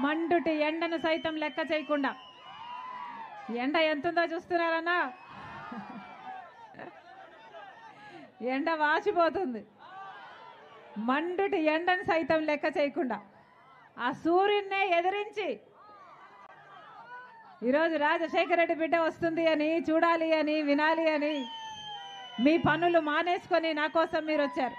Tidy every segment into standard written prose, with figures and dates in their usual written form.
మండుటి ఎండను సైతం లెక్క చేయకుండా, ఎండ ఎంతుందో చూస్తున్నారన్నా, ఎండ వాచిపోతుంది. మండుటి ఎండను సైతం లెక్క చేయకుండా ఆ సూర్యున్నే ఎదిరించి ఈరోజు రాజశేఖర రెడ్డి బిడ్డ వస్తుంది అని, చూడాలి అని, వినాలి అని మీ పనులు మానేసుకొని నా కోసం మీరు వచ్చారు.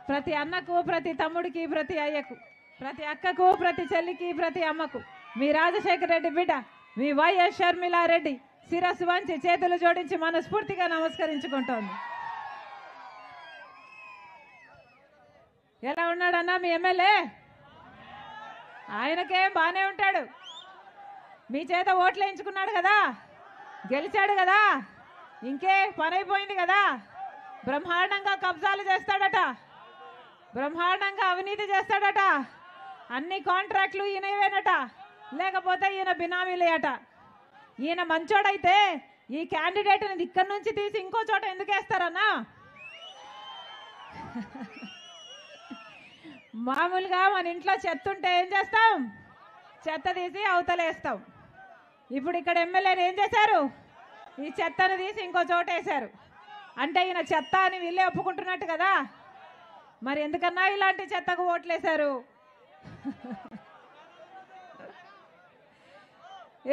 ప్రతి అన్నకు, ప్రతి తమ్ముడికి, ప్రతి అయ్యకు, ప్రతి అక్కకు, ప్రతి చెల్లికి, ప్రతి అమ్మకు మీ రాజశేఖర రెడ్డి బిడ్డ మీ వైఎస్ షర్మిలారెడ్డి శిరస్సు వంచి చేతులు జోడించి మనస్ఫూర్తిగా నమస్కరించుకుంటోంది. ఎలా ఉన్నాడన్నా మీ ఎమ్మెల్యే? ఆయనకేం బాగానే ఉంటాడు. మీ చేత ఓట్లు వేయించుకున్నాడు కదా, గెలిచాడు కదా, ఇంకే పని అయిపోయింది కదా. బ్రహ్మాండంగా కబ్జాలు చేస్తాడట, బ్రహ్మాండంగా అవినీతి చేస్తాడట, అన్ని కాంట్రాక్ట్లు ఈయనవేనట, లేకపోతే ఈయన బినామీలే అట. ఈయన మంచోడైతే ఈ క్యాండిడేట్ని ఇక్కడి నుంచి తీసి ఇంకో చోట ఎందుకు వేస్తారన్నా? మామూలుగా మన ఇంట్లో చెత్త ఉంటే ఏం చేస్తాం? చెత్త తీసి అవతలేస్తాం. ఇప్పుడు ఇక్కడ ఎమ్మెల్యేని ఏం చేశారు? ఈ చెత్తను తీసి ఇంకో చోట వేశారు. అంటే ఈయన చెత్త అని వీళ్ళే ఒప్పుకుంటున్నట్టు కదా. మరి ఎందుకన్నా ఇలాంటి చెత్తకు ఓట్లేశారు?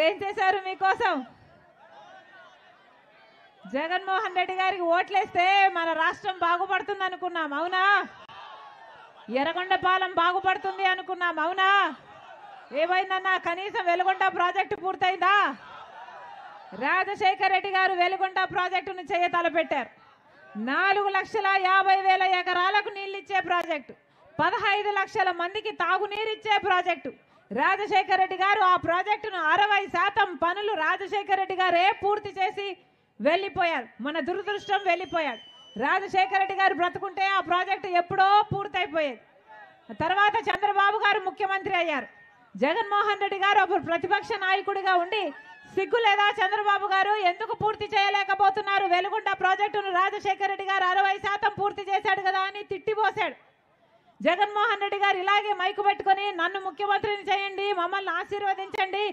ఏం చేశారు మీకోసం? జగన్మోహన్ రెడ్డి గారికి ఓట్లేస్తే మన రాష్ట్రం బాగుపడుతుంది అనుకున్నాం, అవునా? ఎర్రగొండపాలెం బాగుపడుతుంది అనుకున్నాం, అవునా? ఏమైందన్నా? కనీసం వెలుగొండ ప్రాజెక్టు పూర్తయిందా? రాజశేఖర రెడ్డి గారు వెలుగొండ ప్రాజెక్టును తలపెట్టారు. 4,50,000 ఎకరాలకు నీళ్ళిచ్చే ప్రాజెక్టు, 15 లక్షల మందికి తాగునీరిచ్చే ప్రాజెక్టు. రాజశేఖర రెడ్డి గారు ఆ ప్రాజెక్టును 60% పనులు రాజశేఖర రెడ్డి గారే పూర్తి చేసి వెళ్ళిపోయారు. మన దురదృష్టం, వెళ్ళిపోయాడు. రాజశేఖర రెడ్డి గారు బ్రతుకుంటే ఆ ప్రాజెక్టు ఎప్పుడో పూర్తయిపోయేది. తర్వాత చంద్రబాబు గారు ముఖ్యమంత్రి అయ్యారు. జగన్మోహన్ రెడ్డి గారు అప్పుడు ప్రతిపక్ష నాయకుడిగా ఉండి సిగ్గు లేదా చంద్రబాబు గారు, ఎందుకు పూర్తి చేయలేకపోతున్నారు వెలుగొండ ప్రాజెక్టును? రాజశేఖర రెడ్డి గారు 60% పూర్తి చేశాడు కదా అని తిట్టిపోశాడు. జగన్మోహన్ రెడ్డి గారు ఇలాగే మైకు పెట్టుకొని నన్ను ముఖ్యమంత్రిని చేయండి, మమ్మల్ని ఆశీర్వదించండి,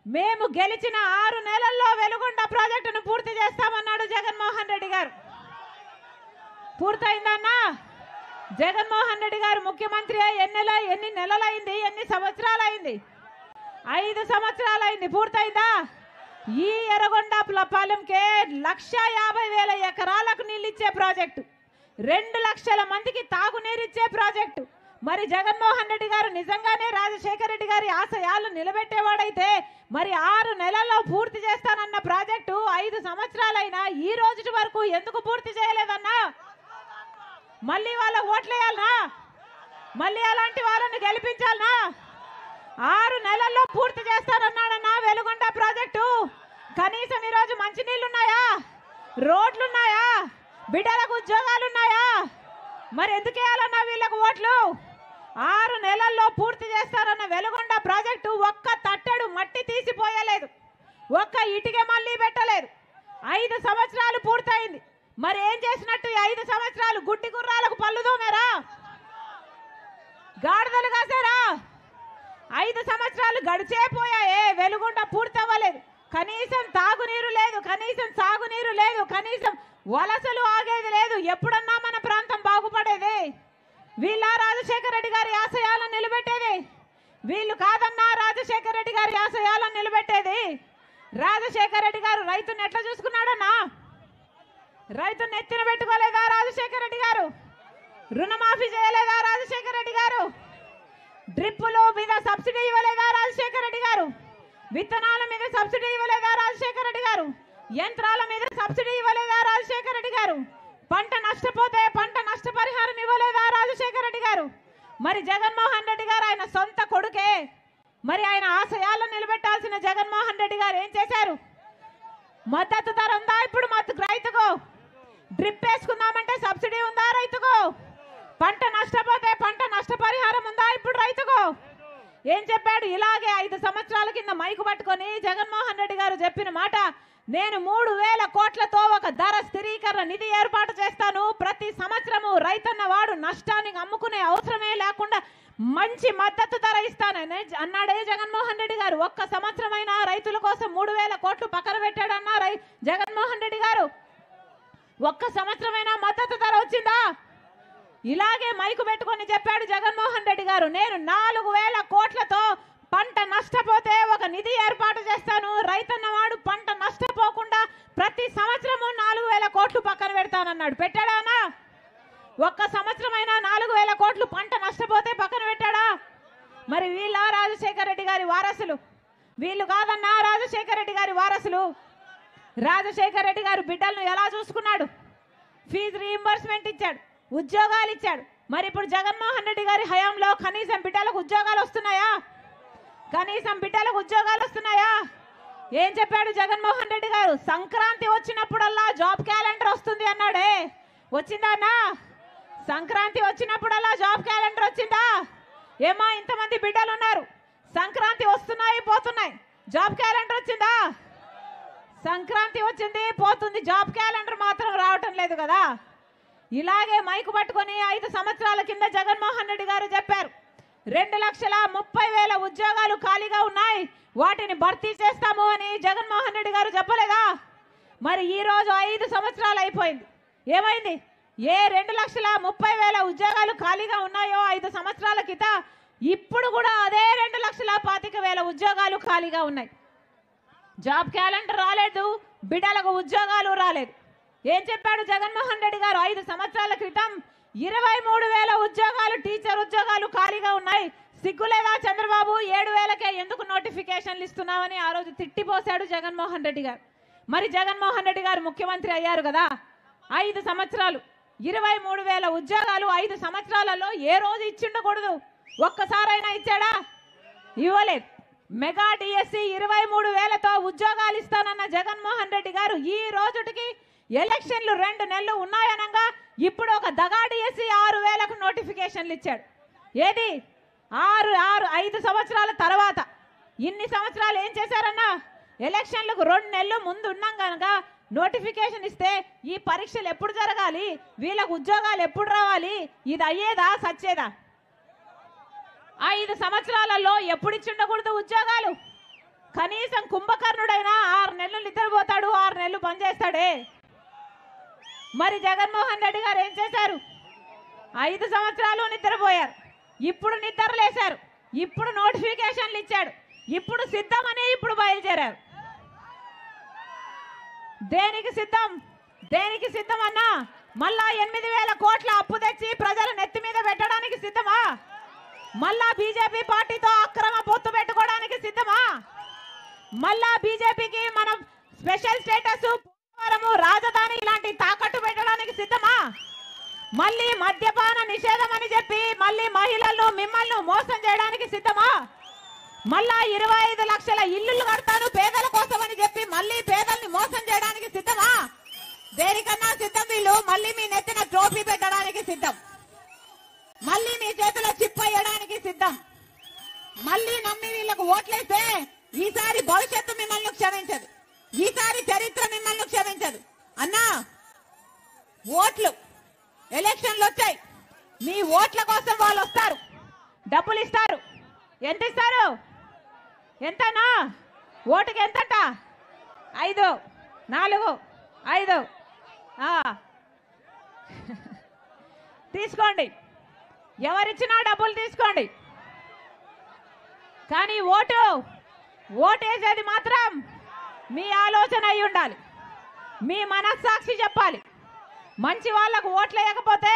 మేము గెలిచిన 6 నెలల్లో వెలుగొండ ప్రాజెక్టును పూర్తి చేస్తామన్నాడు జగన్మోహన్ రెడ్డి గారు. పూర్తయిందన్నా? జగన్మోహన్ రెడ్డి గారు ముఖ్యమంత్రి ఎన్ని నెలలైంది? ఎన్ని సంవత్సరాలైంది? 5 సంవత్సరాలైంది. పూర్తయిందా? ఈ ఎర్రగొండ పాలెంకే 1,50,000 ఎకరాలకు నీళ్ళిచ్చే ప్రాజెక్టు, 2 లక్షల మందికి తాగునీరిచ్చే ప్రాజెక్టు. మరి జగన్మోహన్ రెడ్డి గారు నిజంగానే రాజశేఖర రెడ్డి గారి ఆశయాలు నిలబెట్టేవాడైతే మరి 6 నెలల్లో పూర్తి చేస్తానన్న ప్రాజెక్టు 5 సంవత్సరాలైనా ఈ రోజు వరకు ఎందుకు పూర్తి చేయలేదన్నా? మళ్ళీ వాళ్ళ ఓట్లేయాలనా? మళ్ళీ అలాంటి వాళ్ళని గెలిపించాలనా? 6 నెలల్లో పూర్తి చేస్తారన్నాడన్నా వెలుగొండ ప్రాజెక్టు. కనీసం ఈరోజు మంచినీళ్ళున్నాయా? రోడ్లున్నాయా? బిడ్డలకు ఉద్యోగాలున్నాయా? మరి ఎందుకు వేయాలన్నా వీళ్ళకు ఓట్లు? 6 నెలల్లో పూర్తి చేస్తారన్న వెలుగొండ ప్రాజెక్టు ఒక్క తట్టెడు మట్టి తీసిపోయలేదు, ఒక్క ఇటుక మళ్ళీ పెట్టలేదు. 5 సంవత్సరాలు పూర్తయింది. మరి ఏం చేసినట్టు? 5 సంవత్సరాలు గుడ్డి గుర్రాలకు పళ్ళు దోమారా? గాడిదలు కాసారా? 5 సంవత్సరాలు గడిచే పోయాయే, వెలుగొండ పూర్తి అవ్వలేదు. కనీసం తాగునీరు లేదు, కనీసం సాగునీరు లేదు, కనీసం వలసలు ఆగేది లేదు. ఎప్పుడన్నా మన ప్రాంతం బాగుపడేది? వీళ్ళ రాజశేఖర రెడ్డి గారి ఆశయాలను నిలబెట్టేది? వీళ్ళు కాదన్నా రాజశేఖర రెడ్డి గారి ఆశయాలను నిలబెట్టేది. రాజశేఖర రెడ్డి గారు రైతుని ఎట్లా చూసుకున్నాడన్నా? రైతుని ఎత్తిన పెట్టుకోలేదా రాజశేఖర రెడ్డి గారు? రుణమాఫీ చేయలేదా రాజశేఖర రెడ్డి గారు? డ్రిప్పుల మీద సబ్సిడీ ఇవ్వలేదా రాజశేఖర రెడ్డి గారు? విత్తనాల మీద సబ్సిడీ ఇవ్వలేదా రాజశేఖర రెడ్డి గారు? యంత్రాల మీద సబ్సిడీ ఇవ్వలేదా రాజశేఖర రెడ్డి గారు? పంట నష్టపోతే పంట నష్టపరిహారం ఇవ్వలేదా రాజశేఖర రెడ్డి గారు? మరి జగన్మోహన్ రెడ్డి గారు ఆయన సొంత కొడుకే. మరి ఆయన ఆశయాలను నిలబెట్టాల్సిన జగన్మోహన్ రెడ్డి గారు ఏం చేశారు? మద్దతు ధర ఉందా ఇప్పుడు రైతుకు? డ్రిప్ వేసుకుందామంటే సబ్సిడీ ఉందా రైతుకు? పంట నష్టపోతే పంట నష్టపరిహారం ఉందా ఇప్పుడు రైతుకు? ఏం చెప్పాడు? ఇలాగే 5 సంవత్సరాల కింద మైకు పట్టుకొని జగన్మోహన్ రెడ్డి గారు చెప్పిన మాట, నేను 3,000 కోట్లతో ఒక ధర స్థిరీకరణ నిధి ఏర్పాటు చేస్తాను. ప్రతి సంవత్సరము రైతన్న వాడు నష్టానికి అమ్ముకునే అవసరమే లేకుండా మంచి మద్దతు ధర ఇస్తానని అన్నాడే జగన్మోహన్ రెడ్డి గారు. ఒక్క సంవత్సరమైన రైతుల కోసం 3,000 కోట్లు పక్కన పెట్టాడన్నా జగన్మోహన్ రెడ్డి గారు. ఒక్క సంవత్సరమైన మద్దతు ధర వచ్చిందా? ఇలాగే మైకు పెట్టుకొని చెప్పాడు జగన్మోహన్ రెడ్డి గారు, నేను 4,000 కోట్లతో పంట నష్టపోతే ఒక నిధి ఏర్పాటు చేస్తాను, రైతన్నవాడు పంట నష్టపోకుండా ప్రతి సంవత్సరము 4,000 కోట్లు పక్కన పెడతానన్నాడు. పెట్టాడా? ఒక్క సంవత్సరమైనా 4,000 కోట్లు పంట నష్టపోతే పక్కన పెట్టాడా? మరి వీళ్ళ రాజశేఖర రెడ్డి గారి వారసులు? వీళ్ళు కాదన్నా రాజశేఖర రెడ్డి గారి వారసులు. రాజశేఖర రెడ్డి గారు బిడ్డలను ఎలా చూసుకున్నాడు? ఫీజు రీయింబర్స్మెంట్ ఇచ్చాడు, ఉద్యోగాలు ఇచ్చాడు. మరి ఇప్పుడు జగన్మోహన్ రెడ్డి గారి హయాంలో కనీసం బిడ్డలకు ఉద్యోగాలు వస్తున్నాయా? కనీసం బిడ్డలకు ఉద్యోగాలు వస్తున్నాయా? ఏం చెప్పాడు జగన్మోహన్ రెడ్డి గారు? సంక్రాంతి వచ్చినప్పుడల్లా జాబ్ క్యాలెండర్ వస్తుంది అన్నాడే. వచ్చిందా అన్నా? సంక్రాంతి వచ్చినప్పుడల్లా జాబ్ క్యాలెండర్ వచ్చిందా? ఏమా ఇంతమంది బిడ్డలు ఉన్నారు, సంక్రాంతి వస్తున్నాయి పోతున్నాయి, జాబ్ క్యాలెండర్ వచ్చిందా? సంక్రాంతి వచ్చింది పోతుంది, జాబ్ క్యాలెండర్ మాత్రం రావటం లేదు కదా. ఇలాగే మైకు పట్టుకొని 5 సంవత్సరాల కింద జగన్మోహన్ రెడ్డి గారు చెప్పారు 2,30,000 ఉద్యోగాలు ఖాళీగా ఉన్నాయి, వాటిని భర్తీ చేస్తాము అని జగన్మోహన్ రెడ్డి గారు చెప్పలేదా? మరి ఈ రోజు 5 సంవత్సరాలు అయిపోయింది, ఏమైంది? ఏ 2,30,000 ఉద్యోగాలు ఖాళీగా ఉన్నాయో 5 సంవత్సరాల క్రితం, ఇప్పుడు కూడా అదే 2,25,000 ఉద్యోగాలు ఖాళీగా ఉన్నాయి. జాబ్ క్యాలెండర్ రాలేదు, బిడ్డలకు ఉద్యోగాలు రాలేదు. ఏం చెప్పాడు జగన్మోహన్ రెడ్డి గారు? 5 సంవత్సరాల క్రితం 23,000 ఉద్యోగాలు, టీచర్ ఉద్యోగాలు ఖాళీగా ఉన్నాయి. సిగ్గులేదా చంద్రబాబు? 7,000కే ఎందుకు నోటిఫికేషన్లు ఇస్తున్నామని ఆ రోజు తిట్టిపోశాడు జగన్మోహన్ రెడ్డి గారు. మరి జగన్మోహన్ రెడ్డి గారు ముఖ్యమంత్రి అయ్యారు కదా, 5 సంవత్సరాలు 23,000 ఉద్యోగాలు 5 సంవత్సరాలలో ఏ రోజు ఇచ్చిండకూడదు? ఒక్కసారైనా ఇచ్చాడా? ఇవ్వలేదు. మెగా డిఎస్సి 23,000తో ఉద్యోగాలు ఇస్తానన్న జగన్మోహన్ రెడ్డి గారు ఈ రోజుకి ఎలక్షన్లు 2 నెలలు ఉన్నాయనగా ఇప్పుడు ఒక దగా డిఎస్సి 6,000కు నోటిఫికేషన్లు ఇచ్చాడు. ఏది 5 సంవత్సరాల తర్వాత ఇన్ని సంవత్సరాలు ఏం చేశారన్నా? ఎలక్షన్లకు 2 నెలలు ముందు ఉన్నాం కనుక నోటిఫికేషన్ ఇస్తే ఈ పరీక్షలు ఎప్పుడు జరగాలి, వీళ్ళకు ఉద్యోగాలు ఎప్పుడు రావాలి, ఇది అయ్యేదా సచ్చేదా? 5 సంవత్సరాలలో ఎప్పుడు ఇచ్చిండకూడదు ఉద్యోగాలు? కనీసం కుంభకర్ణుడైనా 6 నెలలు నిద్రపోతాడు, 6 నెలలు పనిచేస్తాడే. మరి జగన్మోహన్ రెడ్డి గారు ఏం చేశారు? 5 సంవత్సరాలు నిద్రపోయారు, ఇప్పుడు నిద్రలేశారు, ఇప్పుడు నోటిఫికేషన్లు ఇచ్చాడు, ఇప్పుడు సిద్ధమని ఇప్పుడు బయలుదేరారు. దేనికి సిద్ధం? దేనికి సిద్ధం అన్నా? మళ్ళా 8,000 కోట్ల అప్పు తెచ్చి ప్రజల నెత్తి మీద పెట్టడానికి సిద్ధమా? మళ్ళా బీజేపీ పార్టీతో అక్రమ పొత్తు పెట్టుకోవడానికి సిద్ధమా? మళ్ళా బీజేపీకి మనం స్పెషల్ స్టేటస్, రాజధాని ఇలాంటి తాకట్టు పెట్టడానికి సిద్ధమా? మళ్ళీ మద్యపాన నిషేధం అని చెప్పి మళ్ళీ మహిళలను మిమ్మల్ని మోసం చేయడానికి సిద్ధమా? మళ్ళా 25 లక్షల ఇల్లులు కడతాను పేదల కోసం అని చెప్పి మళ్ళీ పేదల్ని మోసం చేయడానికి సిద్ధమా? దేనికన్నా సిద్ధం వీళ్ళు? మళ్ళీ మీ నెత్తిన ట్రోఫీ పెట్టడానికి సిద్ధం, మళ్ళీ మీ చేతిలో చిప్ వేయడానికి సిద్ధం. మళ్ళీ నమ్మి వీళ్ళకు ఓట్లేస్తే ఈసారి భవిష్యత్తు మిమ్మల్ని క్షమించదు, ఈసారి చరిత్ర మిమ్మల్ని క్షమించదు. అన్నా ఓట్లు ఎలక్షన్లు వచ్చాయి, మీ ఓట్ల కోసం వాళ్ళు వస్తారు, డబ్బులు ఇస్తారు. ఎంత ఇస్తారు? ఎంతనా? ఓటుకి ఎంతట? 5, 4, 5 తీసుకోండి, ఎవరిచ్చినా డబ్బులు తీసుకోండి. కానీ ఓటేసేది మాత్రం మీ ఆలోచన అయి ఉండాలి, మీ మనస్సాక్షి చెప్పాలి. మంచి వాళ్లకు ఓట్లు వేయకపోతే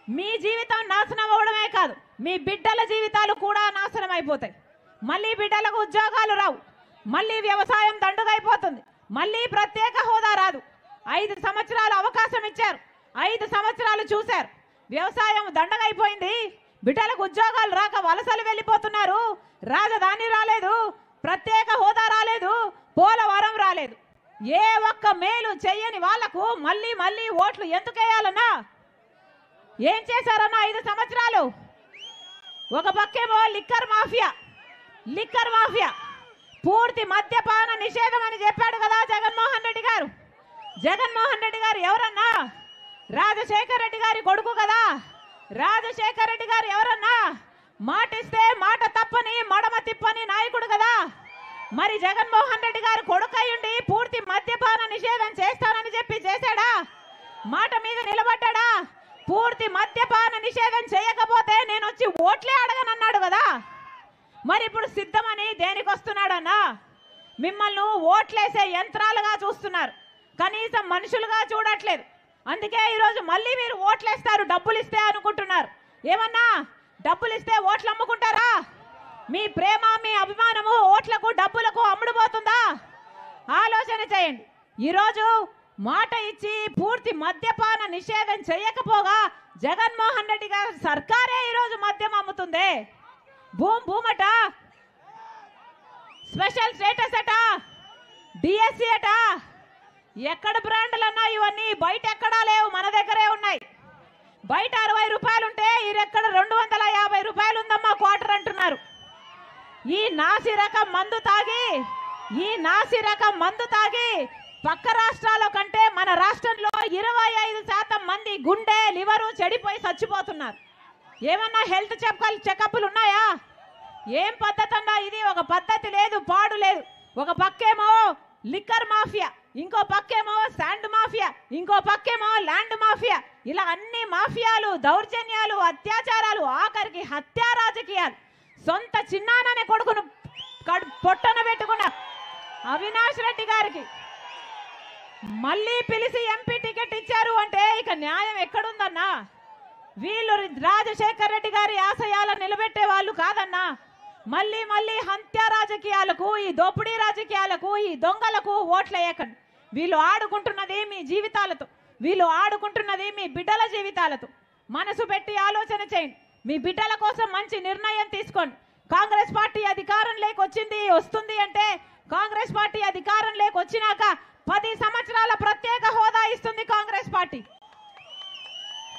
మీ జీవితం నాశనం అవడమే కాదు, మీ బిడ్డల జీవితాలు కూడా నాశనం అయిపోతాయి. మళ్ళీ బిడ్డలకు ఉద్యోగాలు రావు, మళ్ళీ వ్యవసాయం దండుగైపోతుంది, మళ్ళీ ప్రత్యేక హోదా రాదు. 5 సంవత్సరాలు అవకాశం ఇచ్చారు, 5 సంవత్సరాలు చూశారు, వ్యవసాయం దండగైపోయింది, బిడ్డలకు ఉద్యోగాలు రాక వలసలు వెళ్ళిపోతున్నారు, రాజధాని రాలేదు, ప్రత్యేక హోదా రాలేదు, పోలవరం రాలేదు. ఏ ఒక్క మేలు చెయ్యని వాళ్లకు మళ్ళీ మళ్ళీ ఓట్లు ఎందుకు వేయాలన్నా? ఏం చేశారన్నా 5 సంవత్సరాలు? ఒక పక్కేమో లిక్కర్ మాఫియా, పూర్తి మద్యపాన నిషేధం అని చెప్పాడు కదా జగన్మోహన్ రెడ్డి గారు. జగన్మోహన్ రెడ్డి గారు ఎవరన్నా? రాజశేఖర రెడ్డి గారి కొడుకు కదా. రాజశేఖర రెడ్డి గారు ఎవరన్నా? మాటిస్తే మాట తప్పని మడమ తిప్పని నాయకుడు కదా. మరి జగన్మోహన్ రెడ్డి గారు కొడుకయ్యుండి పూర్తి మద్యపాన నిషేధం చేస్తానని చెప్పి చేశాడా? మాట మీద నిలబడ్డా? పూర్తి మద్యపాన నిషేధం చేయకపోతే నేను వచ్చి ఓట్లే అడగనన్నాడు కదా. మరి ఇప్పుడు సిద్ధమని దేనికి వస్తున్నాడన్నా? మిమ్మల్ని ఓట్లేసే యంత్రాలుగా చూస్తున్నారు, కనీసం మనుషులుగా చూడట్లేదు. అందుకే ఈరోజు మళ్ళీ మీరు ఓట్లేస్తారు డబ్బులు ఇస్తే అనుకుంటున్నారు. ఏమన్నా డబ్బులు ఇస్తే ఓట్లు అమ్ముకుంటారా? మీ ప్రేమ మీ అభిమానము ఓట్లకు డబ్బులకు అమ్ముడుపోతుందా? ఆలోచన చేయండి. ఈరోజు మాట ఇచ్చి పూర్తి మద్యపాన నిషేధం చేయకపోగా జగన్మోహన్ రెడ్డి గారి సర్కారే ఈరోజు మద్యం అమ్ముతుంది. భూమట, స్పెషల్ స్టేటస్ అట, డిఎస్సి అట, ఎక్కడ బ్రాండ్లు అన్నా ఇవన్నీ బయట ఎక్కడా లేవు, మన దగ్గరే ఉన్నాయి. బయట 60 రూపాయలు ఉంటే ఇరెక్కడ 250 రూపాయలు ఉందమ్మా క్వార్టర్ అంటున్నారు. ఈ నాసి రకం మందు తాగి పక్క రాష్ట్రాల కంటే మన రాష్ట్రంలో 25% మంది గుండె లివరు చెడిపోయి చచ్చిపోతున్నారు. ఏమన్నా హెల్త్ చెకప్లు ఉన్నాయా? ఏం పద్ధతి అన్నా ఇది? ఒక పద్ధతి లేదు, పాడు లేదు. ఒక పక్కేమో లిక్కర్ మాఫియా, ఇంకో పక్కేమో శాండ్ మాఫియా, ఇంకో పక్కేమో ల్యాండ్ మాఫియా. ఇలా అన్ని మాఫియాలు, దౌర్జన్యాలు, అత్యాచారాలు, ఆఖరికి హత్యా రాజకీయాలు. సొంత చిన్నాననే కొడుకును పొట్టన పెట్టుకున్న అవినాష్ రెడ్డి గారికి మళ్ళీ పిలిచి ఎంపీ టికెట్ ఇచ్చారు అంటే ఇక న్యాయం ఎక్కడుందన్నా? వీళ్ళు రాజశేఖర్ రెడ్డి గారి ఆశయాలను నిలబెట్టే వాళ్ళు కాదన్నా. మళ్ళీ హత్య రాజకీయాలకు, ఈ దోపిడీ రాజకీయాలకు, ఈ దొంగలకు ఓట్లేయకండి. వీళ్ళు ఆడుకుంటున్నది మీ జీవితాలతో, వీళ్ళు ఆడుకుంటున్నది మీ బిడ్డల జీవితాలతో. మనసు పెట్టి ఆలోచన చేయండి. మీ బిడ్డల కోసం మంచి నిర్ణయం తీసుకోండి. కాంగ్రెస్ పార్టీ అధికారం వస్తుంది అంటే కాంగ్రెస్ పార్టీ అధికారం వచ్చినాక 10 సంవత్సరాల ప్రత్యేక హోదా ఇస్తుంది కాంగ్రెస్ పార్టీ.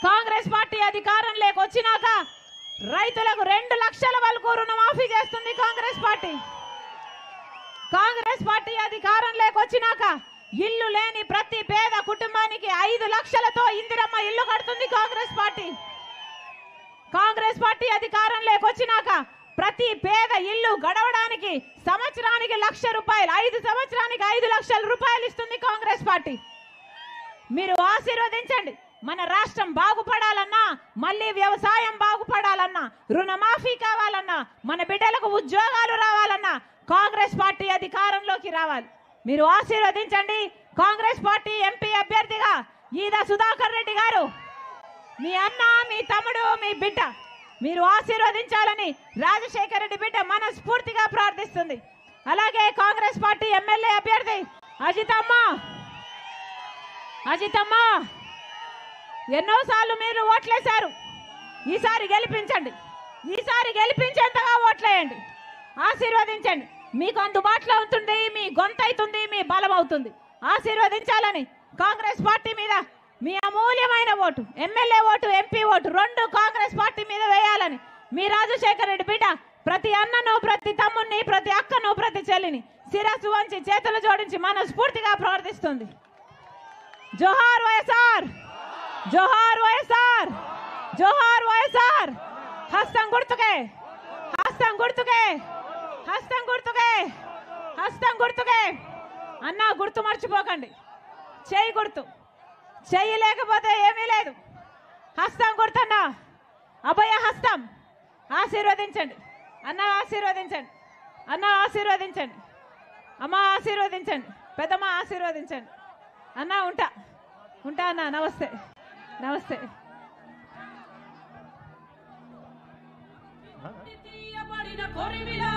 కాంగ్రెస్ పార్టీ అధికారం వచ్చినాక రైతులకు 2 లక్షల వరకు రుణమాఫీ చేస్తుంది కాంగ్రెస్ పార్టీ. కాంగ్రెస్ పార్టీ అధికారం వచ్చినాక ఇల్లు లేని ప్రతి పేద కుటుంబానికి 5 లక్షలతో ఇందిరమ్మ ఇల్లు కడుతుంది కాంగ్రెస్ పార్టీ. కాంగ్రెస్ పార్టీ అధికారం వచ్చినాక ప్రతి పేద ఇల్లు గడవడానికి సంవత్సరానికి 1,00,000 రూపాయలు, 5 సంవత్సరానికి 5 లక్షల రూపాయలు ఇస్తుంది కాంగ్రెస్ పార్టీ. మీరు ఆశీర్వదించండి. మన రాష్ట్రం బాగుపడాలన్నా, మళ్ళీ వ్యవసాయం బాగుపడాలన్నా, రుణమాఫీ కావాలన్నా, మన బిడ్డలకు ఉద్యోగాలు రావాలన్నా కాంగ్రెస్ పార్టీ అధికారంలోకి రావాలి. మీరు ఆశీర్వదించండి. కాంగ్రెస్ పార్టీ ఎంపీ అభ్యర్థిగా ఈద సుధాకర్ రెడ్డి గారు, మీ అన్న, మీ తమ్ముడు, మీ బిడ్డ, మీరు ఆశీర్వదించాలని రాజశేఖర్ రెడ్డి బిడ్డ మనస్ఫూర్తిగా ప్రార్థిస్తుంది. అలాగే కాంగ్రెస్ పార్టీ ఎమ్మెల్యే అభ్యర్థి అజితమ్మ, ఎన్నోసార్లు మీరు ఓట్లేశారు. ఈసారి గెలిపించండి. ఈసారి గెలిపించేంతగా ఓట్లేయండి. ఆశీర్వదించండి. మీకు అందుబాటులో ఉంటుంది, మీ గొంతు అవుతుంది, మీ బలం అవుతుంది. ఆశీర్వదించాలని కాంగ్రెస్ పార్టీ మీద మీ అమూల్యమైన vote, MLA vote, MP vote 2 Congress party మీద వేయాలని మీ రాజశేఖర్ రెడ్డి బిడ్డ ప్రతి అన్నను, ప్రతి తమ్ముని, ప్రతి అక్కను, ప్రతి చెల్లిని శిరస్సు వంచి చేతులు జోడించి మనస్ఫూర్తిగా ప్రార్థిస్తుంది. జోహార్ వైఎస్ఆర్, జోహార్ వైఎస్ఆర్, జోహార్ వైఎస్ఆర్. హస్తం గుర్తుకే, హస్తం గుర్తుకే, హస్తం గుర్తుకే, హస్తం గుర్తుకే. అన్న గుర్తు మర్చిపోకండి. చేయి గుర్తు, చెయ్యి లేకపోతే ఏమీ లేదు. హస్తం గుర్తన్నా, అభయ హస్తం. ఆశీర్వదించండి అన్న, ఆశీర్వదించండి అన్న, ఆశీర్వదించండి అమ్మ, ఆశీర్వదించండి పెద్దమ్మ, ఆశీర్వదించండి అన్న. ఉంటా అన్న. నమస్తే, నమస్తే. కొరిమిలా